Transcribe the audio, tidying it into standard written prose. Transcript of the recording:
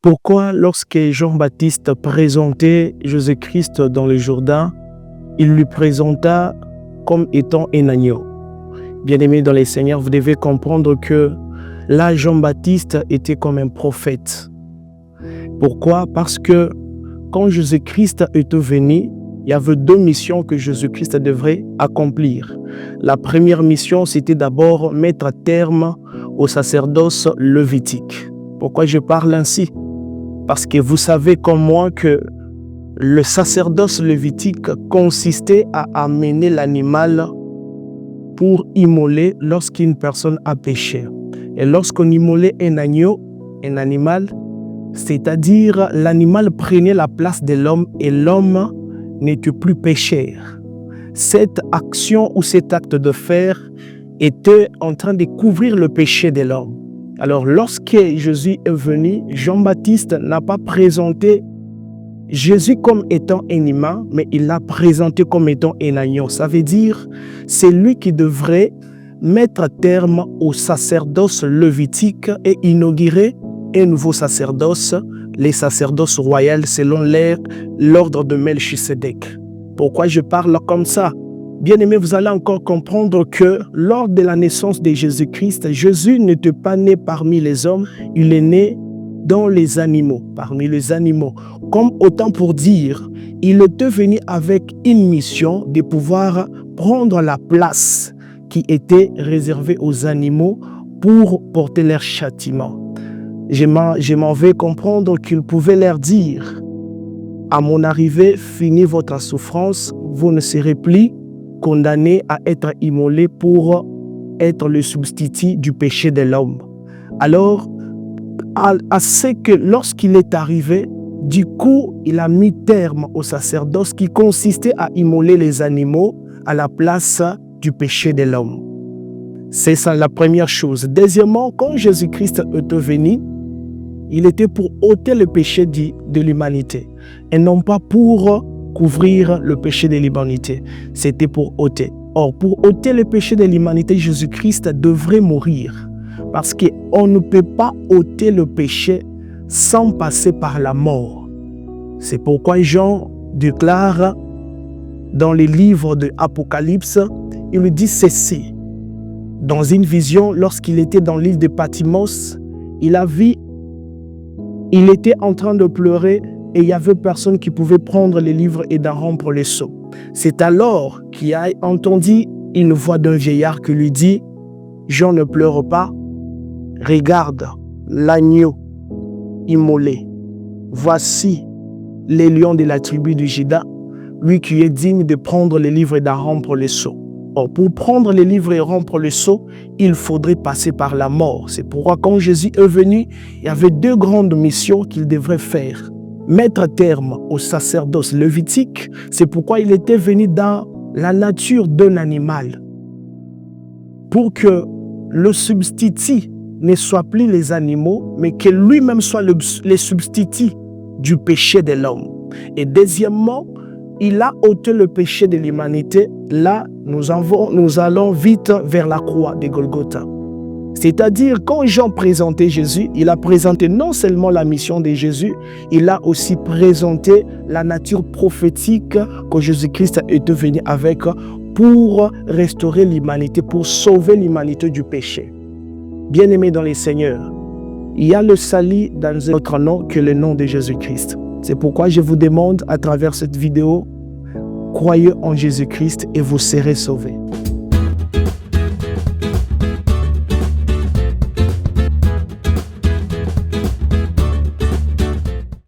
Pourquoi lorsque Jean-Baptiste présentait Jésus-Christ dans le Jourdain, il lui présenta comme étant un agneau? Bien-aimés dans les Seigneurs, vous devez comprendre que là, Jean-Baptiste était comme un prophète. Pourquoi? Parce que quand Jésus-Christ est venu, il y avait deux missions que Jésus-Christ devrait accomplir. La première mission, c'était d'abord mettre un terme au sacerdoce lévitique. Pourquoi je parle ainsi? Parce que vous savez comme moi que le sacerdoce lévitique consistait à amener l'animal pour immoler lorsqu'une personne a péché. Et lorsqu'on immolait un agneau, un animal, c'est-à-dire l'animal prenait la place de l'homme et l'homme n'était plus pécheur. Cette action ou cet acte de faire était en train de couvrir le péché de l'homme. Alors lorsque Jésus est venu, Jean-Baptiste n'a pas présenté Jésus comme étant un humain, mais il l'a présenté comme étant un agneau. Ça veut dire c'est lui qui devrait mettre terme au sacerdoce lévitique et inaugurer un nouveau sacerdoce, les sacerdoces royales selon l'ordre de Melchisédek. Pourquoi je parle comme ça? Bien-aimés, vous allez encore comprendre que lors de la naissance de Jésus-Christ, Jésus n'était pas né parmi les hommes, il est né dans les animaux, parmi les animaux. Comme autant pour dire, il était venu avec une mission de pouvoir prendre la place qui était réservée aux animaux pour porter leur châtiment. Je m'en vais comprendre qu'il pouvait leur dire, à mon arrivée, finis votre souffrance, vous ne serez plus condamné à être immolé pour être le substitut du péché de l'homme. Alors, à ce que lorsqu'il est arrivé, du coup, il a mis terme au sacerdoce qui consistait à immoler les animaux à la place du péché de l'homme. C'est ça la première chose. Deuxièmement, quand Jésus-Christ est venu, il était pour ôter le péché de l'humanité et non pas pour couvrir le péché de l'humanité. C'était pour ôter. Or, pour ôter le péché de l'humanité, Jésus-Christ devrait mourir. Parce qu'on ne peut pas ôter le péché sans passer par la mort. C'est pourquoi Jean déclare dans les livres de l'Apocalypse, il dit ceci. Dans une vision, lorsqu'il était dans l'île de Patmos, il était en train de pleurer et il y avait personne qui pouvait prendre les livres et d'en rompre les sceaux. C'est alors qu'il a entendu une voix d'un vieillard qui lui dit « Jean, ne pleure pas, regarde l'agneau immolé. Voici les lions de la tribu de Juda, lui qui est digne de prendre les livres et d'en rompre les sceaux. » Or, pour prendre les livres et rompre les sceaux, il faudrait passer par la mort. C'est pourquoi quand Jésus est venu, il y avait deux grandes missions qu'il devrait faire. Mettre terme au sacerdoce lévitique, c'est pourquoi il était venu dans la nature d'un animal. Pour que le substitut ne soit plus les animaux, mais que lui-même soit le substitut du péché de l'homme. Et deuxièmement, il a ôté le péché de l'humanité. Là, nous allons vite vers la croix de Golgotha. C'est-à-dire, quand Jean présentait Jésus, il a présenté non seulement la mission de Jésus, il a aussi présenté la nature prophétique que Jésus-Christ est venu avec pour restaurer l'humanité, pour sauver l'humanité du péché. Bien-aimés dans les Seigneurs, il y a le salut dans un autre nom que le nom de Jésus-Christ. C'est pourquoi je vous demande à travers cette vidéo, croyez en Jésus-Christ et vous serez sauvés.